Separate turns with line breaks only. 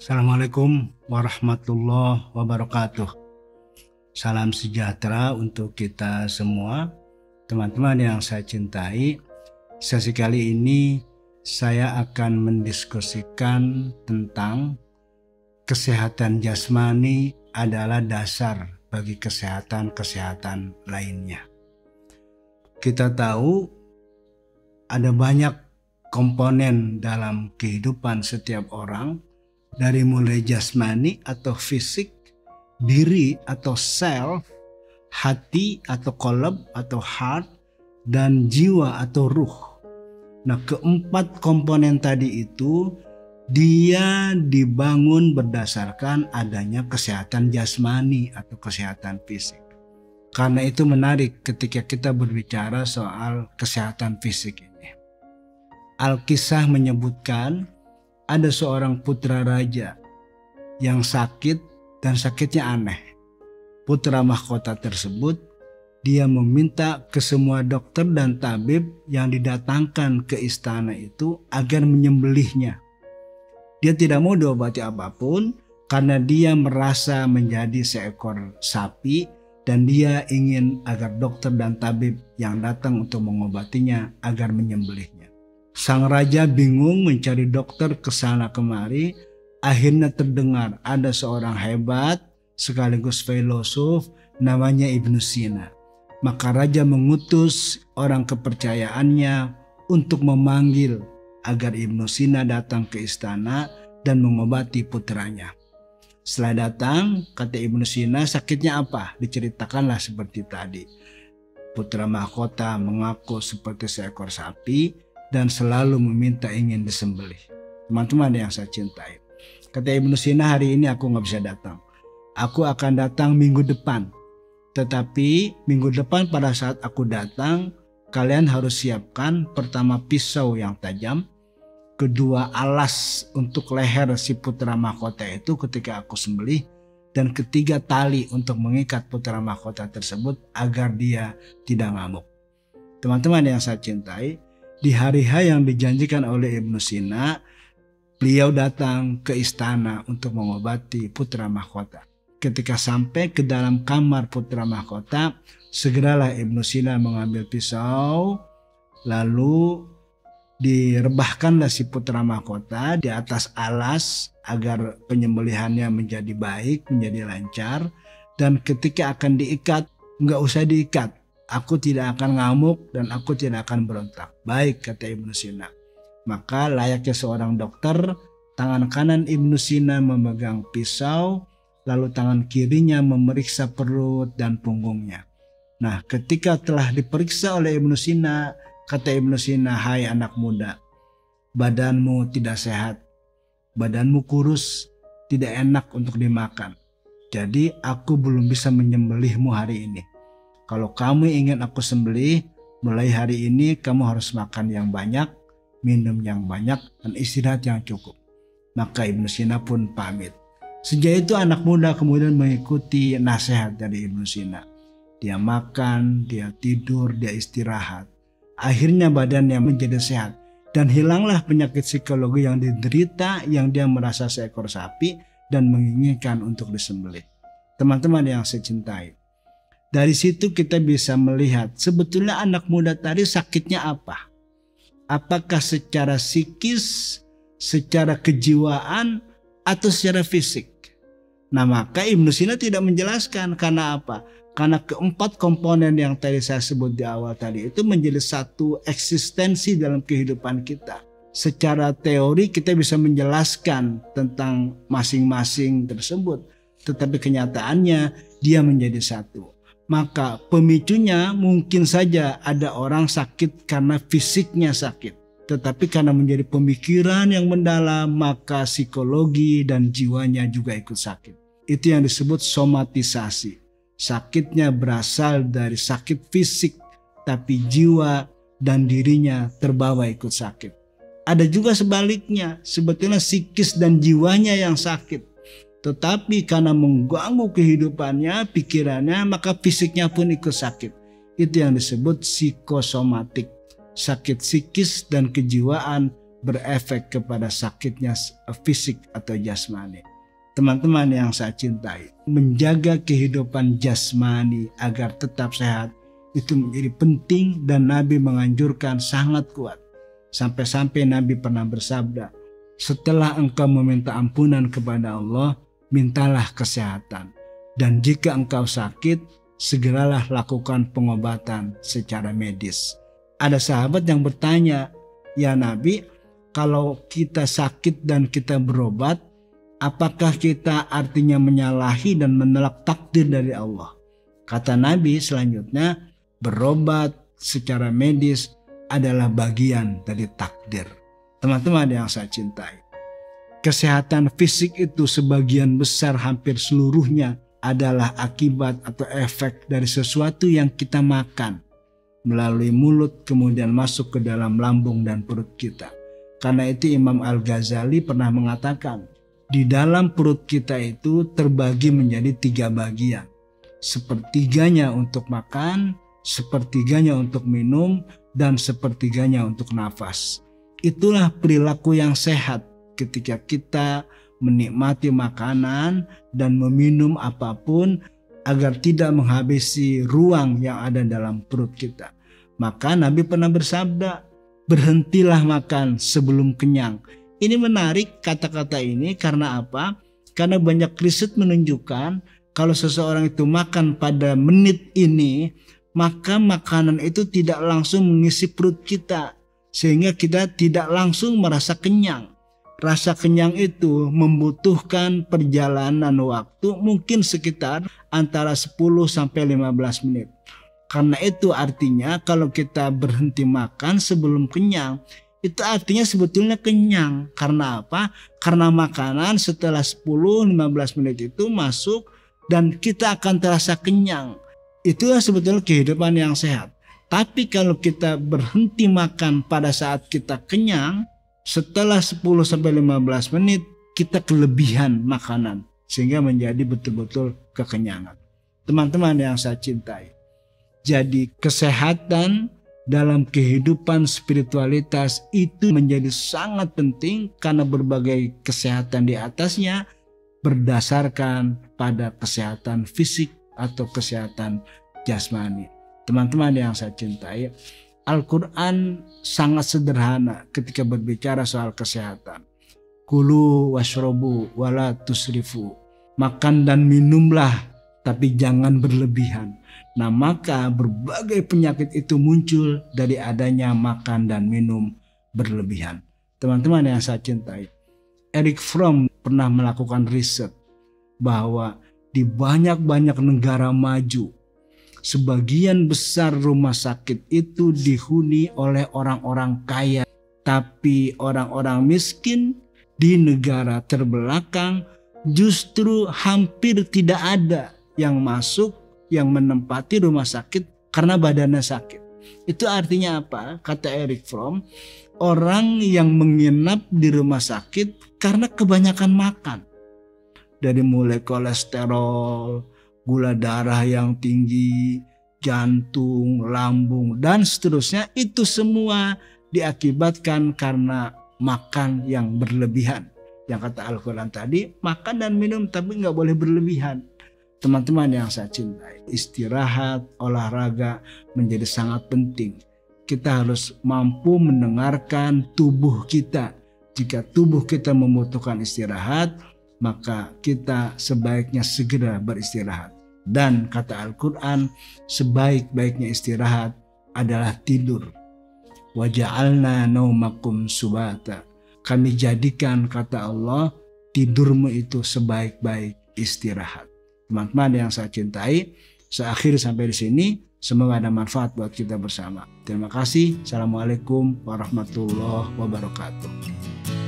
Assalamualaikum warahmatullahi wabarakatuh. Salam sejahtera untuk kita semua, teman-teman yang saya cintai. Sesi kali ini saya akan mendiskusikan tentang kesehatan jasmani adalah dasar bagi kesehatan lainnya. Kita tahu ada banyak komponen dalam kehidupan setiap orang, dari mulai jasmani atau fisik, diri atau self, hati atau qalb atau heart, dan jiwa atau ruh. Nah, keempat komponen tadi itu dia dibangun berdasarkan adanya kesehatan jasmani atau kesehatan fisik. Karena itu menarik ketika kita berbicara soal kesehatan fisik ini. Al-Kisah menyebutkan ada seorang putra raja yang sakit dan sakitnya aneh. Putra mahkota tersebut dia meminta ke semua dokter dan tabib yang didatangkan ke istana itu agar menyembelihnya. Dia tidak mau diobati apapun karena dia merasa menjadi seekor sapi dan dia ingin agar dokter dan tabib yang datang untuk mengobatinya agar menyembelihnya. Sang raja bingung mencari dokter ke sana kemari. Akhirnya terdengar ada seorang hebat sekaligus filosof namanya Ibnu Sina. Maka raja mengutus orang kepercayaannya untuk memanggil agar Ibnu Sina datang ke istana dan mengobati putranya. Setelah datang, kata Ibnu Sina, sakitnya apa? Diceritakanlah seperti tadi. Putra mahkota mengaku seperti seekor sapi dan selalu meminta ingin disembelih. Teman-teman yang saya cintai, kata Ibnu Sina, hari ini aku gak bisa datang. Aku akan datang minggu depan. Tetapi minggu depan pada saat aku datang, kalian harus siapkan pertama pisau yang tajam, kedua alas untuk leher si putra mahkota itu ketika aku sembelih, dan ketiga tali untuk mengikat putra mahkota tersebut agar dia tidak ngamuk. Teman-teman yang saya cintai, di hari H yang dijanjikan oleh Ibnu Sina, beliau datang ke istana untuk mengobati putra mahkota. Ketika sampai ke dalam kamar putra mahkota, segeralah Ibnu Sina mengambil pisau, lalu direbahkanlah si putra mahkota di atas alas agar penyembelihannya menjadi baik, menjadi lancar. Dan ketika akan diikat, nggak usah diikat. Aku tidak akan ngamuk dan aku tidak akan berontak. Baik, kata Ibnu Sina. Maka layaknya seorang dokter, tangan kanan Ibnu Sina memegang pisau, lalu tangan kirinya memeriksa perut dan punggungnya. Nah, ketika telah diperiksa oleh Ibnu Sina, kata Ibnu Sina, hai anak muda, badanmu tidak sehat, badanmu kurus, tidak enak untuk dimakan. Jadi aku belum bisa menyembelihmu hari ini. Kalau kamu ingin aku sembelih, mulai hari ini kamu harus makan yang banyak, minum yang banyak, dan istirahat yang cukup. Maka Ibnu Sina pun pamit. Sejak itu anak muda kemudian mengikuti nasihat dari Ibnu Sina. Dia makan, dia tidur, dia istirahat. Akhirnya badannya menjadi sehat. Dan hilanglah penyakit psikologi yang diderita, yang dia merasa seekor sapi dan menginginkan untuk disembelih. Teman-teman yang saya cintai, dari situ kita bisa melihat sebetulnya anak muda tadi sakitnya apa. Apakah secara psikis, secara kejiwaan, atau secara fisik. Nah, maka Ibnu Sina tidak menjelaskan. Karena apa? Karena keempat komponen yang tadi saya sebut di awal tadi itu menjadi satu eksistensi dalam kehidupan kita. Secara teori kita bisa menjelaskan tentang masing-masing tersebut. Tetapi kenyataannya dia menjadi satu. Maka pemicunya mungkin saja ada orang sakit karena fisiknya sakit. Tetapi karena menjadi pemikiran yang mendalam, maka psikologi dan jiwanya juga ikut sakit. Itu yang disebut somatisasi. Sakitnya berasal dari sakit fisik, tapi jiwa dan dirinya terbawa ikut sakit. Ada juga sebaliknya, sebetulnya psikis dan jiwanya yang sakit. Tetapi karena mengganggu kehidupannya, pikirannya, maka fisiknya pun ikut sakit. Itu yang disebut psikosomatik. Sakit psikis dan kejiwaan berefek kepada sakitnya fisik atau jasmani. Teman-teman yang saya cintai, menjaga kehidupan jasmani agar tetap sehat itu menjadi penting, dan Nabi menganjurkan sangat kuat. Sampai-sampai Nabi pernah bersabda, setelah engkau meminta ampunan kepada Allah, mintalah kesehatan. Dan jika engkau sakit, segeralah lakukan pengobatan secara medis. Ada sahabat yang bertanya, ya Nabi, kalau kita sakit dan kita berobat, apakah kita artinya menyalahi dan menolak takdir dari Allah? Kata Nabi selanjutnya, berobat secara medis adalah bagian dari takdir. Teman-teman yang saya cintai, kesehatan fisik itu sebagian besar, hampir seluruhnya adalah akibat atau efek dari sesuatu yang kita makan melalui mulut, kemudian masuk ke dalam lambung dan perut kita. Karena itu Imam Al-Ghazali pernah mengatakan, di dalam perut kita itu terbagi menjadi 3 bagian. Sepertiganya untuk makan, sepertiganya untuk minum, dan sepertiganya untuk nafas. Itulah perilaku yang sehat ketika kita menikmati makanan dan meminum apapun agar tidak menghabisi ruang yang ada dalam perut kita. Maka Nabi pernah bersabda, berhentilah makan sebelum kenyang. Ini menarik kata-kata ini karena apa? Karena banyak riset menunjukkan kalau seseorang itu makan pada menit ini, maka makanan itu tidak langsung mengisi perut kita, sehingga kita tidak langsung merasa kenyang. Rasa kenyang itu membutuhkan perjalanan waktu mungkin sekitar antara 10 sampai 15 menit. Karena itu artinya kalau kita berhenti makan sebelum kenyang, itu artinya sebetulnya kenyang. Karena apa? Karena makanan setelah 10-15 menit itu masuk dan kita akan terasa kenyang. Itulah sebetulnya kehidupan yang sehat. Tapi kalau kita berhenti makan pada saat kita kenyang, setelah 10-15 menit kita kelebihan makanan sehingga menjadi betul-betul kekenyangan. Teman-teman yang saya cintai, jadi kesehatan dalam kehidupan spiritualitas itu menjadi sangat penting karena berbagai kesehatan di atasnya berdasarkan pada kesehatan fisik atau kesehatan jasmani. Teman-teman yang saya cintai, Al-Quran sangat sederhana ketika berbicara soal kesehatan. Kulu washrobu wala tusrifu. Makan dan minumlah, tapi jangan berlebihan. Nah, maka berbagai penyakit itu muncul dari adanya makan dan minum berlebihan. Teman-teman yang saya cintai, Erich Fromm pernah melakukan riset bahwa di banyak-banyak negara maju, sebagian besar rumah sakit itu dihuni oleh orang-orang kaya. Tapi orang-orang miskin di negara terbelakang justru hampir tidak ada yang masuk, yang menempati rumah sakit karena badannya sakit. Itu artinya apa? Kata Erich Fromm, orang yang menginap di rumah sakit karena kebanyakan makan. Dari mulai kolesterol, gula darah yang tinggi, jantung, lambung, dan seterusnya, itu semua diakibatkan karena makan yang berlebihan. Yang kata Al-Quran tadi, makan dan minum tapi nggak boleh berlebihan. Teman-teman yang saya cintai, istirahat, olahraga menjadi sangat penting. Kita harus mampu mendengarkan tubuh kita. Jika tubuh kita membutuhkan istirahat, maka kita sebaiknya segera beristirahat. Dan kata Al-Quran, sebaik-baiknya istirahat adalah tidur. Waja'alna naumakum subata. Kami jadikan, kata Allah, tidurmu itu sebaik-baik istirahat. Teman-teman yang saya cintai, saya akhiri sampai di sini. Semoga ada manfaat buat kita bersama. Terima kasih. Assalamualaikum warahmatullahi wabarakatuh.